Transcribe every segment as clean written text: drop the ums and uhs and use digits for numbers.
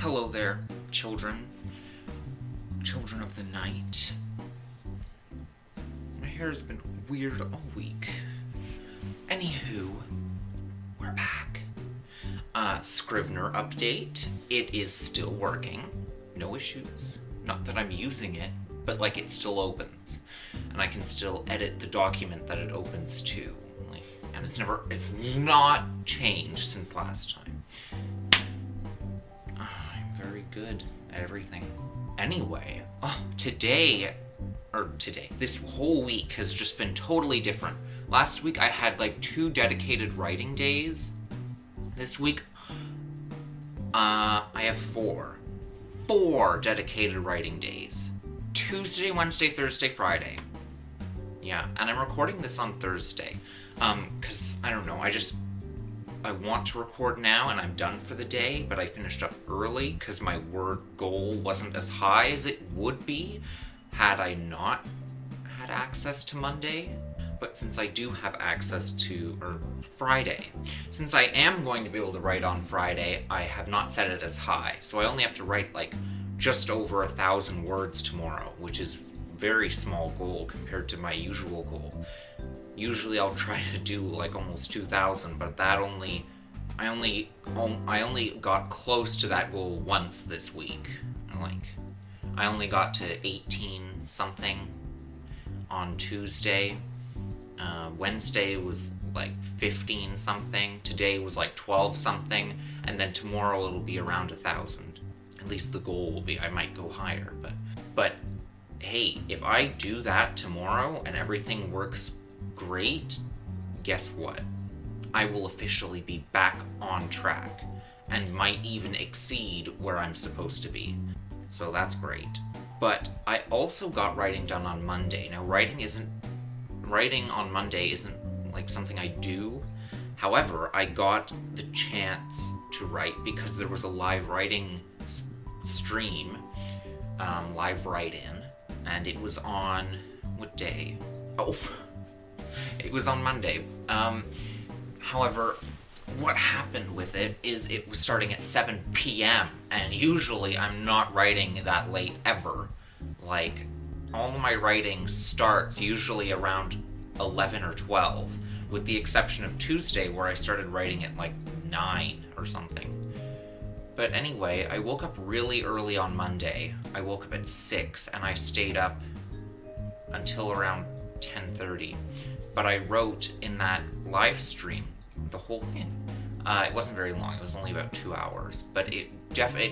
Hello there, children. Children of the night. My hair has been weird all week. Anywho, we're back. Scrivener update. It is still working. No issues. Not that I'm using it, but like it still opens. And I can still edit the document that it opens to. And it's not changed since last time. I'm very good at everything. Anyway, this whole week has just been totally different. Last week I had like 2 dedicated writing days. This week, I have 4. 4 dedicated writing days. Tuesday, Wednesday, Thursday, Friday. Yeah, and I'm recording this on Thursday. Cause, I don't know, I want to record now and I'm done for the day, but I finished up early because my word goal wasn't as high as it would be had I not had access to Monday. But since I do have access to, Friday, since I am going to be able to write on Friday, I have not set it as high. So I only have to write like just over 1,000 words tomorrow, which is a very small goal compared to my usual goal. Usually I'll try to do like almost 2,000, but I only got close to that goal once this week. I only got to 18 something on Tuesday. Wednesday was like 15 something. Today was like 12 something, and then tomorrow it'll be around 1,000. At least the goal will be. I might go higher, but hey, if I do that tomorrow and everything works great, guess what? I will officially be back on track and might even exceed where I'm supposed to be. So that's great. But I also got writing done on Monday. Now, writing on Monday isn't like something I do. However, I got the chance to write because there was a live writing stream, live write-in, and it was on, what day? Oh, it was on Monday. However, what happened with it is it was starting at 7 p.m. and usually I'm not writing that late ever. Like, all of my writing starts usually around 11 or 12, with the exception of Tuesday where I started writing at like 9 or something. But anyway, I woke up really early on Monday. I woke up at 6 and I stayed up until around 10:30. But I wrote in that live stream the whole thing. It wasn't very long. It was only about 2 hours. But it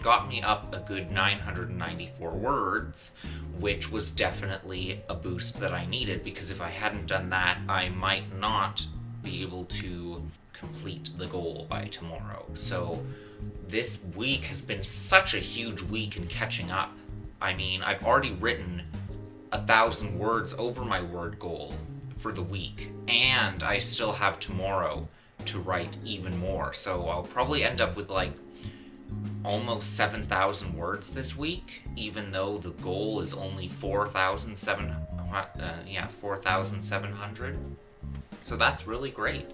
got me up a good 994 words, which was definitely a boost that I needed, because if I hadn't done that, I might not be able to complete the goal by tomorrow. So this week has been such a huge week in catching up. I mean, I've already written 1,000 words over my word goal for the week, and I still have tomorrow to write even more. So I'll probably end up with like almost 7,000 words this week, even though the goal is only 4,700. So that's really great.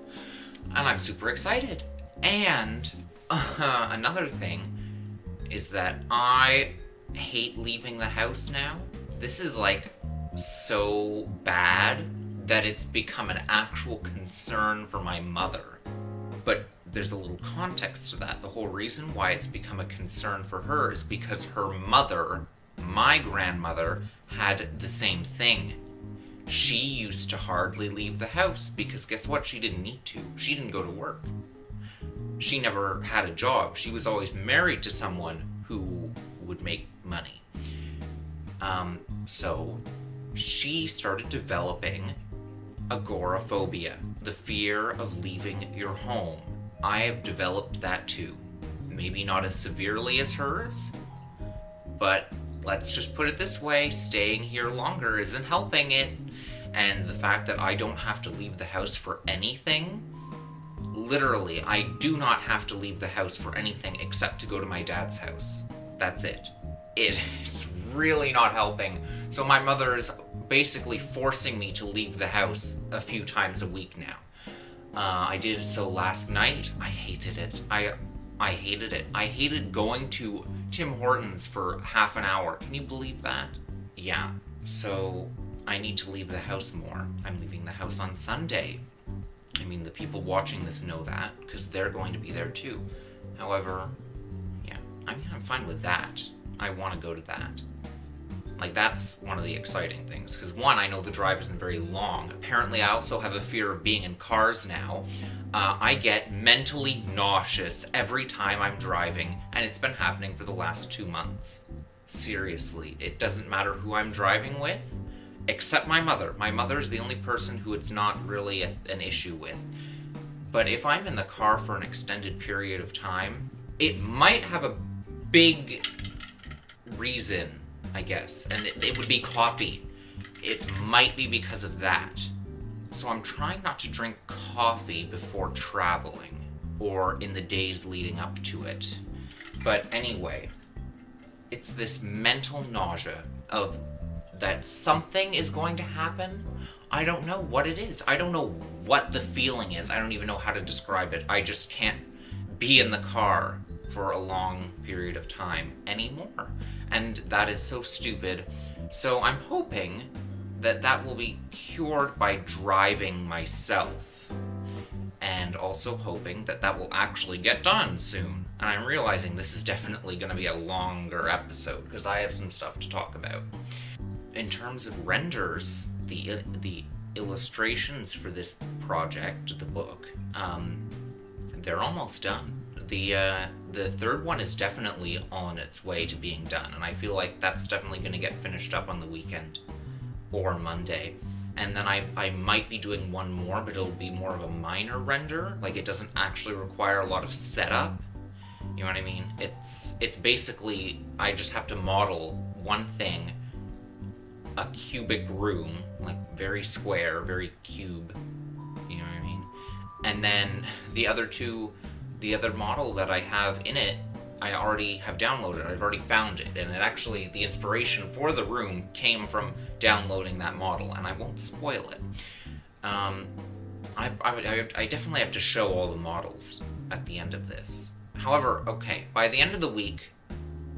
And I'm super excited. And another thing is that I hate leaving the house now. This is like so bad that it's become an actual concern for my mother. But there's a little context to that. The whole reason why it's become a concern for her is because her mother, my grandmother, had the same thing. She used to hardly leave the house because guess what? She didn't need to. She didn't go to work. She never had a job. She was always married to someone who would make money. So she started developing agoraphobia, the fear of leaving your home. I have developed that too. Maybe not as severely as hers, but let's just put it this way, staying here longer isn't helping it. And the fact that I don't have to leave the house for anything, literally, I do not have to leave the house for anything except to go to my dad's house. That's it. It's really not helping. So my mother is basically forcing me to leave the house a few times a week now. I did it so last night. I hated it. I hated it. I hated going to Tim Hortons for half an hour. Can you believe that? Yeah, so I need to leave the house more. I'm leaving the house on Sunday. I mean, the people watching this know that, because they're going to be there too. However, yeah, I mean, I'm fine with that. I want to go to that. Like, that's one of the exciting things, because one, I know the drive isn't very long. Apparently, I also have a fear of being in cars now. I get mentally nauseous every time I'm driving, and it's been happening for the last 2 months. Seriously, it doesn't matter who I'm driving with, except my mother. My mother's the only person who it's not really an issue with. But if I'm in the car for an extended period of time, it might have a big reason, I guess, and it would be coffee. It might be because of that. So I'm trying not to drink coffee before traveling, or in the days leading up to it. But anyway, it's this mental nausea of that something is going to happen. I don't know what it is. I don't know what the feeling is. I don't even know how to describe it. I just can't be in the car for a long period of time anymore. And that is so stupid. So I'm hoping that that will be cured by driving myself. And also hoping that that will actually get done soon. And I'm realizing this is definitely going to be a longer episode because I have some stuff to talk about. In terms of renders, the illustrations for this project, the book, they're almost done. The third one is definitely on its way to being done, and I feel like that's definitely going to get finished up on the weekend or Monday. And then I might be doing one more, but it'll be more of a minor render. Like, it doesn't actually require a lot of setup. You know what I mean? It's basically, I just have to model one thing, a cubic room, like very square, very cube, you know what I mean? And then the other model that I have in it, I already have downloaded. I've already found it, and it actually, the inspiration for the room came from downloading that model, and I won't spoil it. I definitely have to show all the models at the end of this. However, okay, by the end of the week,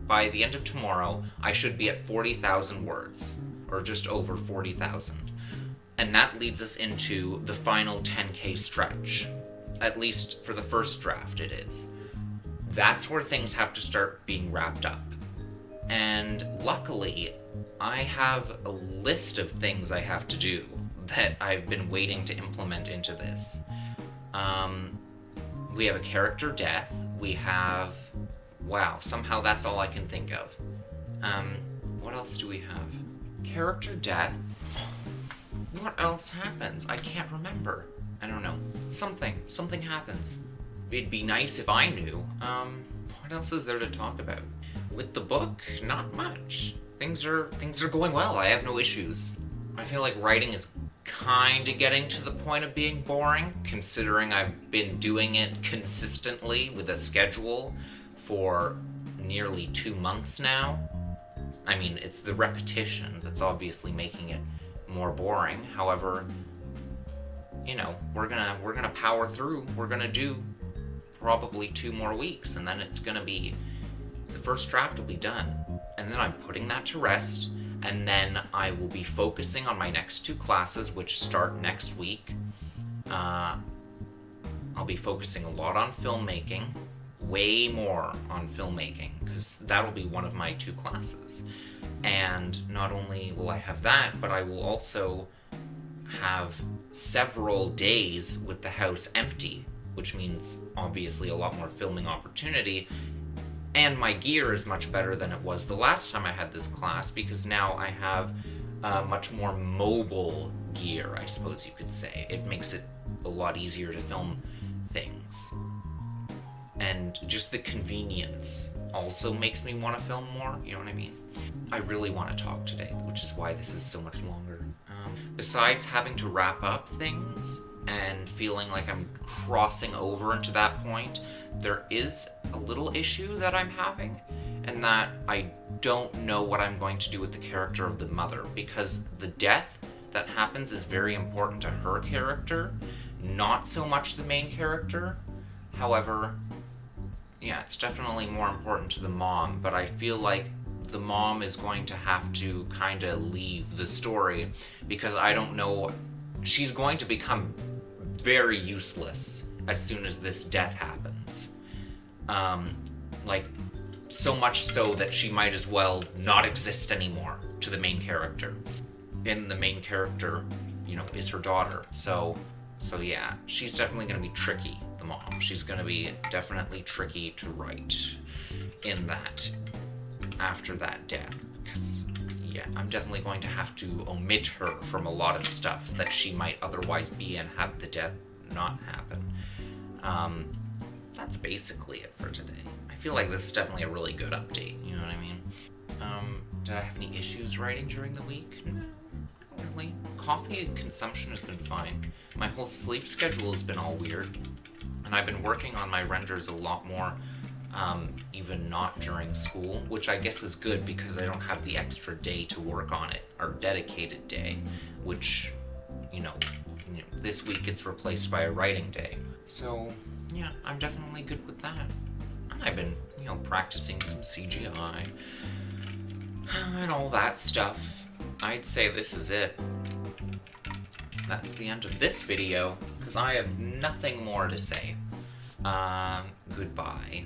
by the end of tomorrow, I should be at 40,000 words, or just over 40,000. And that leads us into the final 10K stretch. At least for the first draft, it is. That's where things have to start being wrapped up. And luckily, I have a list of things I have to do that I've been waiting to implement into this. We have a character death. We have... Wow, somehow that's all I can think of. What else do we have? Character death. What else happens? I can't remember. I don't know. Something happens. It'd be nice if I knew. What else is there to talk about? With the book, not much. Things are going well. I have no issues. I feel like writing is kind of getting to the point of being boring, considering I've been doing it consistently with a schedule for nearly 2 months now. I mean, it's the repetition that's obviously making it more boring. However, you know, we're gonna power through. We're gonna do probably 2 more weeks, and then it's gonna be, the first draft will be done. And then I'm putting that to rest, and then I will be focusing on my next 2 classes, which start next week. I'll be focusing a lot on filmmaking, way more on filmmaking, because that'll be one of my 2 classes. And not only will I have that, but I will also have several days with the house empty, which means obviously a lot more filming opportunity, and my gear is much better than it was the last time I had this class, because now I have much more mobile gear, I suppose you could say. It makes it a lot easier to film things. And just the convenience also makes me want to film more, you know what I mean? I really want to talk today, which is why this is so much longer. Besides having to wrap up things and feeling like I'm crossing over into that point, there is a little issue that I'm having, and that I don't know what I'm going to do with the character of the mother, because the death that happens is very important to her character, not so much the main character. However, Yeah, it's definitely more important to the mom, but I feel like the mom is going to have to kind of leave the story because I don't know. She's going to become very useless as soon as this death happens. Like, so much so that she might as well not exist anymore to the main character. And the main character, is her daughter. So yeah, she's definitely going to be tricky, the mom. She's going to be definitely tricky to write in that, after that death. Because, yeah, I'm definitely going to have to omit her from a lot of stuff that she might otherwise be in had the death not happen. That's basically it for today. I feel like this is definitely a really good update, you know what I mean? Did I have any issues writing during the week? Not really. Coffee consumption has been fine. My whole sleep schedule has been all weird. And I've been working on my renders a lot more, even not during school, which I guess is good because I don't have the extra day to work on it, or dedicated day, which, this week it's replaced by a writing day. So, yeah, I'm definitely good with that. And I've been, practicing some CGI and all that stuff. I'd say this is it. That's the end of this video, because I have nothing more to say. Goodbye.